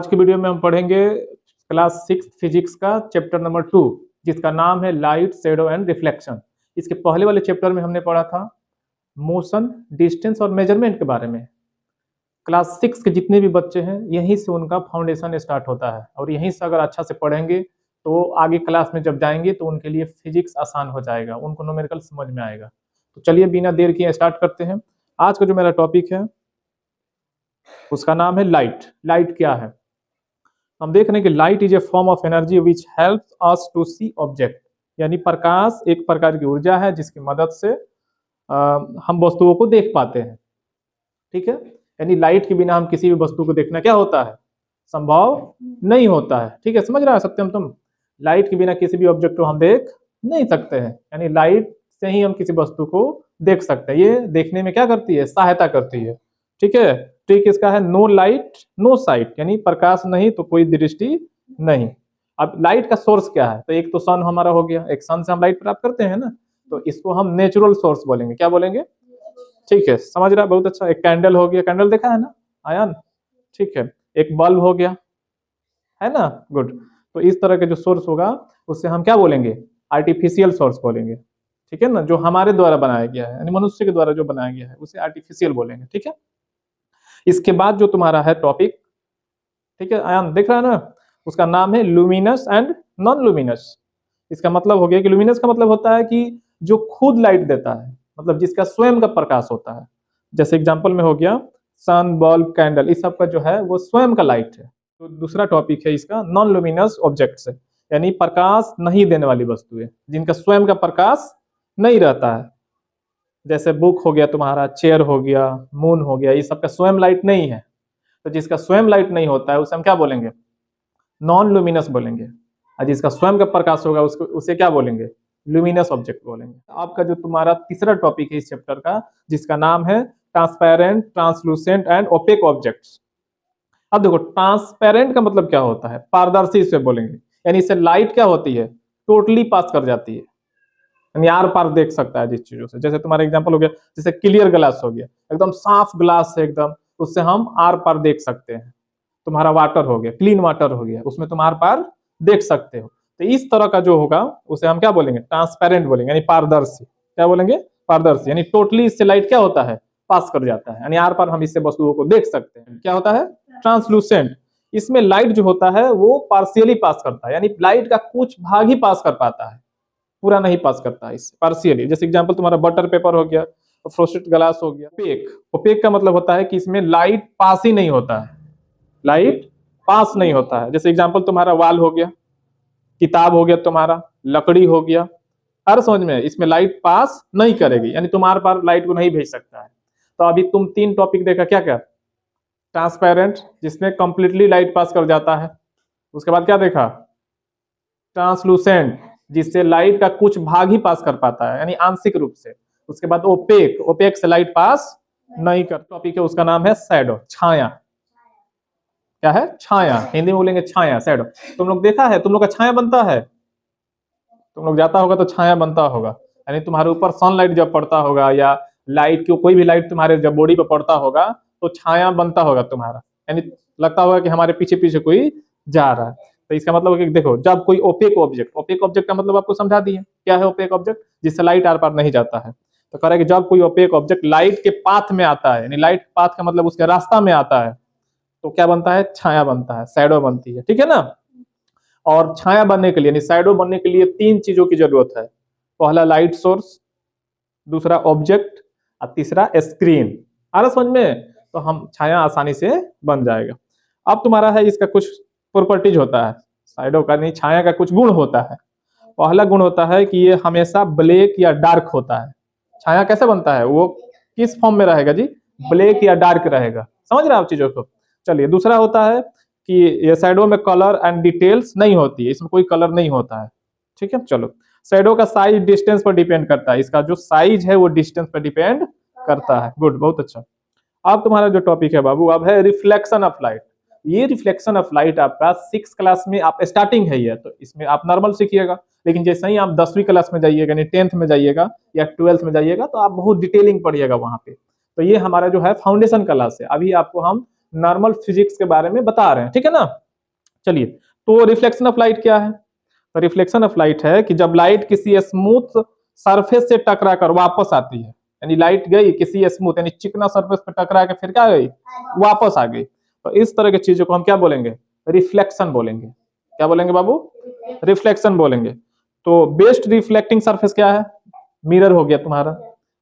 आज की वीडियो में हम पढ़ेंगे क्लास 6 फिजिक्स का चैप्टर नंबर 2, जिसका नाम है लाइट, शैडो एंड रिफ्लेक्शन। इसके पहले वाले चैप्टर में हमने पढ़ा था मोशन, डिस्टेंस और मेजरमेंट के बारे में। क्लास 6 के जितने भी बच्चे हैं यहीं से उनका फाउंडेशन स्टार्ट होता है, और यहीं से अगर अच्छा से पढ़ेंगे तो आगे क्लास में जब जाएंगे तो उनके लिए फिजिक्स आसान हो जाएगा, उनको न्यूमेरिकल समझ में आएगा। तो चलिए बिना देर किए स्टार्ट करते हैं। आज का जो मेरा टॉपिक है उसका नाम है लाइट। लाइट क्या है? हम देख रहे हैं कि light is a form of energy which helps us to see object, यानी प्रकाश एक प्रकार की ऊर्जा है जिसकी मदद से हम वस्तुओं को देख पाते हैं। ठीक है, यानी लाइट के बिना हम किसी भी वस्तु को देखना क्या होता है, संभव नहीं होता है। ठीक है, समझ रहा है सत्यम तुम? लाइट के बिना किसी भी ऑब्जेक्ट को हम देख नहीं सकते हैं, यानी लाइट से ही हम किसी वस्तु को देख सकते हैं। ये देखने में क्या करती है, सहायता करती है। ठीक है, ट्रिक इसका है नो लाइट नो साइट, यानी प्रकाश नहीं तो कोई दृष्टि नहीं। अब लाइट का सोर्स क्या है? तो एक तो सन हमारा हो गया, एक सन से हम लाइट प्राप्त करते हैं ना, तो इसको हम नेचुरल सोर्स बोलेंगे। क्या बोलेंगे? ठीक है, समझ रहा है, बहुत अच्छा। एक कैंडल हो गया, कैंडल देखा है ना, आयन। ठीक है, एक बल्ब हो गया, है ना, गुड। तो इस तरह के जो सोर्स होगा उससे हम क्या बोलेंगे, आर्टिफिशियल सोर्स बोलेंगे। ठीक है ना, जो हमारे द्वारा बनाया गया है, यानी मनुष्य के द्वारा जो बनाया गया है उसे आर्टिफिशियल बोलेंगे। ठीक है, इसके बाद जो तुम्हारा है टॉपिक, ठीक है आयान, देख रहा है ना, उसका नाम है लुमिनस एंड नॉन लुमिनस। इसका मतलब हो गया कि लुमिनस का मतलब होता है कि जो खुद लाइट देता है, मतलब जिसका स्वयं का प्रकाश होता है। जैसे एग्जांपल में हो गया सन, बल्ब, कैंडल, इस सब का जो है वो स्वयं का लाइट है। तो दूसरा टॉपिक है इसका नॉन लुमिनस ऑब्जेक्ट्स, यानी प्रकाश नहीं देने वाली वस्तुएं, जिनका स्वयं का प्रकाश नहीं रहता है। जैसे बुक हो गया तुम्हारा, चेयर हो गया, मून हो गया, ये सबका स्वयं लाइट नहीं है। तो जिसका स्वयं लाइट नहीं होता है उसे हम क्या बोलेंगे, नॉन लुमिनस बोलेंगे। और जिसका स्वयं का प्रकाश होगा उसको उसे क्या बोलेंगे, लुमिनस ऑब्जेक्ट बोलेंगे। आपका जो तुम्हारा तीसरा टॉपिक है इस चैप्टर का, जिसका नाम है transparent, translucent and opaque objects. अब देखो, ट्रांसपेरेंट का मतलब क्या होता है, पारदर्शी से बोलेंगे, यानी इससे लाइट क्या होती है, टोटली पास कर जाती है, यानी आर पार देख सकता है जिस चीजों से। जैसे तुम्हारा एग्जांपल हो गया, जैसे क्लियर ग्लास हो गया, एकदम साफ ग्लास है एकदम, उससे हम आर पार देख सकते हैं। तुम्हारा वाटर हो गया, क्लीन वाटर हो गया, उसमें तुम आर पार देख सकते हो। तो इस तरह का जो होगा उसे हम क्या बोलेंगे, ट्रांसपेरेंट बोलेंगे, यानी पारदर्शी। क्या बोलेंगे, पारदर्शी, यानी टोटली इससे लाइट क्या होता है, पास कर जाता है, यानी आर पार हम इससे वस्तुओं को देख सकते हैं। क्या होता है, ट्रांसलूसेंट। इसमें लाइट जो होता है वो पार्शियली पास करता है, यानी लाइट का कुछ भाग ही पास कर पाता है, पूरा नहीं पास करता है, इससे पार्शियली। जैसे एग्जांपल तुम्हारा बटर पेपर हो गया, फ्रोस्टेड ग्लास हो गया। ओपेक, ओपेक का मतलब होता है कि इसमें लाइट पास ही नहीं होता है, लाइट पास नहीं होता है। जैसे एग्जांपल तुम्हारा वाल हो गया, किताब हो गया, तुम्हारा लकड़ी हो गया, हर समझ में, इसमें लाइट पास नहीं करेगी, यानी तुम्हारे पास लाइट को नहीं भेज सकता है। तो अभी तुम 3 टॉपिक देखा, क्या क्या, ट्रांसपेरेंट जिसमें कंप्लीटली लाइट पास कर जाता है, उसके बाद क्या देखा, ट्रांसलूसेंट जिससे लाइट का कुछ भाग ही पास कर पाता है, यानी आंशिक रूप से। उसके बाद ओपेक, ओपेक से लाइट पास नहीं कर। टॉपिक है उसका नाम है शैडो, छाया। क्या है, छाया, हिंदी में बोलेंगे छाया, शैडो। तुम लोग देखा है, तुम लोग का छाया बनता है, तुम लोग जाता होगा तो छाया बनता होगा, यानी तुम्हारे ऊपर सनलाइट जब पड़ता होगा या लाइट की कोई भी लाइट तुम्हारे जब बॉडी पे पड़ता होगा तो छाया बनता होगा तुम्हारा, यानी लगता होगा कि हमारे पीछे पीछे कोई जा रहा है। तो इसका मतलब है कि देखो, जब कोई ओपेक ऑब्जेक्ट, ओपेक ऑब्जेक्ट का मतलब आपको समझा दिए, क्या है ओपेक ऑब्जेक्ट, जिससे लाइट आर पार नहीं जाता है। तो कह रहा है कि जब कोई ओपेक ऑब्जेक्ट लाइट के पाथ में आता है, यानी लाइट पाथ का मतलब उसके रास्ता में आता है, तो क्या बनता है, छाया बनता है, शैडो बनती है। ठीक है ना, और छाया बनने के लिए, यानी शैडो बनने के लिए 3 चीजों की जरूरत है। पहला लाइट सोर्स, दूसरा ऑब्जेक्ट, और तीसरा स्क्रीन। आ रहा समझ में? तो हम छाया आसानी से बन जाएगा। अब तुम्हारा है इसका कुछ प्रॉपर्टीज होता है, शैडो का नहीं, छाया का कुछ गुण होता है। पहला गुण होता है कि ये हमेशा ब्लैक या डार्क होता है। छाया कैसे बनता है, वो किस फॉर्म में रहेगा जी, ब्लैक या डार्क रहेगा। समझ रहे हो आप चीजों को? चलिए, दूसरा होता है कि ये शैडो में कलर एंड डिटेल्स नहीं होती है, इसमें कोई कलर नहीं होता है। ठीक है, चलो, शैडो का साइज डिस्टेंस पर डिपेंड करता है, इसका जो साइज है वो डिस्टेंस पर डिपेंड करता है। गुड, बहुत अच्छा। अब तुम्हारा जो टॉपिक है बाबू, अब है रिफ्लेक्शन ऑफ लाइट। ये रिफ्लेक्शन ऑफ लाइट आपका 6 क्लास में आप स्टार्टिंग है ये, तो इसमें आप नॉर्मल सीखिएगा, लेकिन जैसे ही आप 10वीं क्लास में जाइएगा, यानी 10th में जाइएगा या 12th में जाइएगा, तो आप बहुत डिटेलिंग पढ़िएगा वहां पे। तो ये हमारा जो है फाउंडेशन क्लास है, अभी आपको हम नॉर्मल फिजिक्स के बारे में बता रहे हैं, ठीक है ना। चलिए, तो रिफ्लेक्शन ऑफ लाइट क्या है? तो रिफ्लेक्शन ऑफ लाइट है कि जब लाइट किसी स्मूथ सरफेस से टकरा कर वापस आती है, यानी लाइट गई किसी स्मूथ यानी चिकना सरफेस पर टकरा के फिर क्या गई, वापस आ गई, तो इस तरह की चीजों को हम क्या बोलेंगे, रिफ्लेक्शन बोलेंगे। क्या बोलेंगे बाबू? रिफ्लेक्शन बोलेंगे। तो बेस्ट रिफ्लेक्टिंग सरफेस क्या है? मिरर हो गया तुम्हारा,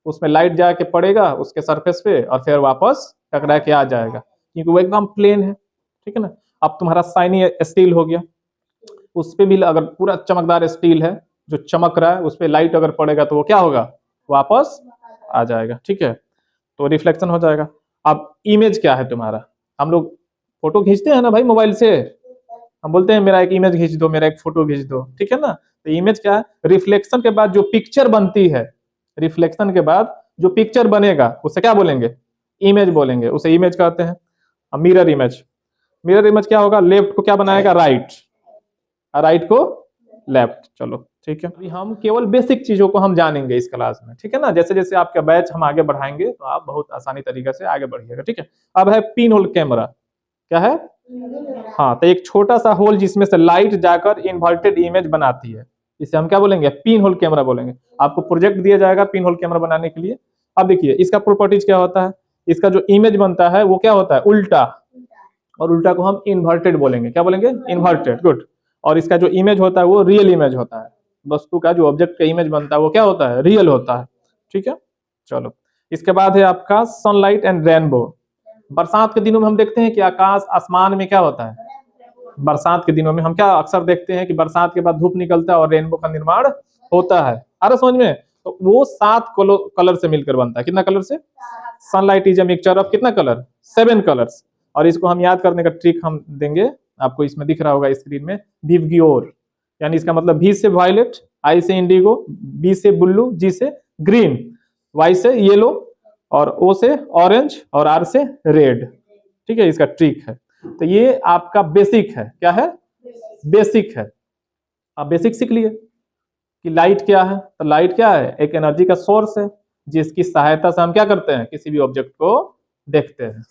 उसमें लाइट जाके पड़ेगा उसके सरफेस पे और फिर वापस टकरा के आ जाएगा, क्योंकि वो एकदम प्लेन है, ठीक है ना। अब तुम्हारा शाइनी स्टील हो गया, उस पे भी अगर पूरा चमकदार स्टील है जो चमक रहा है, उस पे लाइट अगर पड़ेगा तो वो क्या होगा, वापस आ जाएगा, ठीक है। तो रिफ्लेक्शन हो जाएगा। अब इमेज क्या है तुम्हारा? हम लोग फोटो खींचते हैं ना भाई मोबाइल से, हम बोलते हैं मेरा एक इमेज खींच दो, मेरा एक फोटो खींच दो, ठीक है ना। तो इमेज क्या है? रिफ्लेक्शन के बाद जो पिक्चर बनती है, रिफ्लेक्शन के बाद जो पिक्चर बनेगा उसे क्या बोलेंगे, इमेज बोलेंगे, उसे इमेज कहते हैं। अब मिरर इमेज, मिरर इमेज क्या होगा, लेफ्ट को क्या बनाएगा, राइट, राइट को लेफ्ट। चलो ठीक है, अभी हम केवल बेसिक चीजों को हम जानेंगे इस क्लास में, ठीक है ना। जैसे जैसे आपका बैच हम आगे बढ़ाएंगे तो आप बहुत आसानी तरीके से आगे बढ़िएगा, ठीक है। अब है पिन होल कैमरा, क्या है? हाँ, तो एक छोटा सा होल जिसमें से लाइट जाकर इन्वर्टेड इमेज बनाती है, इसे हम क्या बोलेंगे, पिन होल कैमरा बोलेंगे। आपको प्रोजेक्ट दिया जाएगा पिन होल कैमरा बनाने के लिए। अब देखिए इसका प्रॉपर्टीज क्या होता है, इसका जो इमेज बनता है वो क्या होता है, उल्टा, और उल्टा को हम इन्वर्टेड बोलेंगे, क्या बोलेंगे, इन्वर्टेड, गुड। और इसका जो इमेज होता है वो रियल इमेज होता है, वस्तु का जो ऑब्जेक्ट का इमेज बनता है वो क्या होता है, रियल होता है, ठीक है। चलो, इसके बाद है आपका सनलाइट एंड रेनबो। बरसात के दिनों में हम देखते हैं कि आकाश आसमान में क्या होता है, बरसात के दिनों में हम क्या अक्सर देखते हैं कि बरसात के बाद धूप निकलता है और रेनबो का निर्माण होता है, आ रहा समझ में। तो वो 7 कलर से मिलकर बनता है, कितना कलर से? Sunlight is a mixture of कितना कलर, 7 कलर्स। और इसको हम याद करने का ट्रिक हम देंगे आपको, इसमें दिख रहा होगा स्क्रीन में, विवग्योर, यानी इसका मतलब V से वायलेट, I से इंडिगो, B से ब्लू, G से ग्रीन, Y से येलो, और O से ऑरेंज, और R से रेड, ठीक है। इसका ट्रिक है। तो ये आपका बेसिक है, क्या है, बेसिक है। आप बेसिक सीख लिए कि लाइट क्या है। तो लाइट क्या है, एक एनर्जी का सोर्स है जिसकी सहायता से हम क्या करते हैं, किसी भी ऑब्जेक्ट को देखते हैं।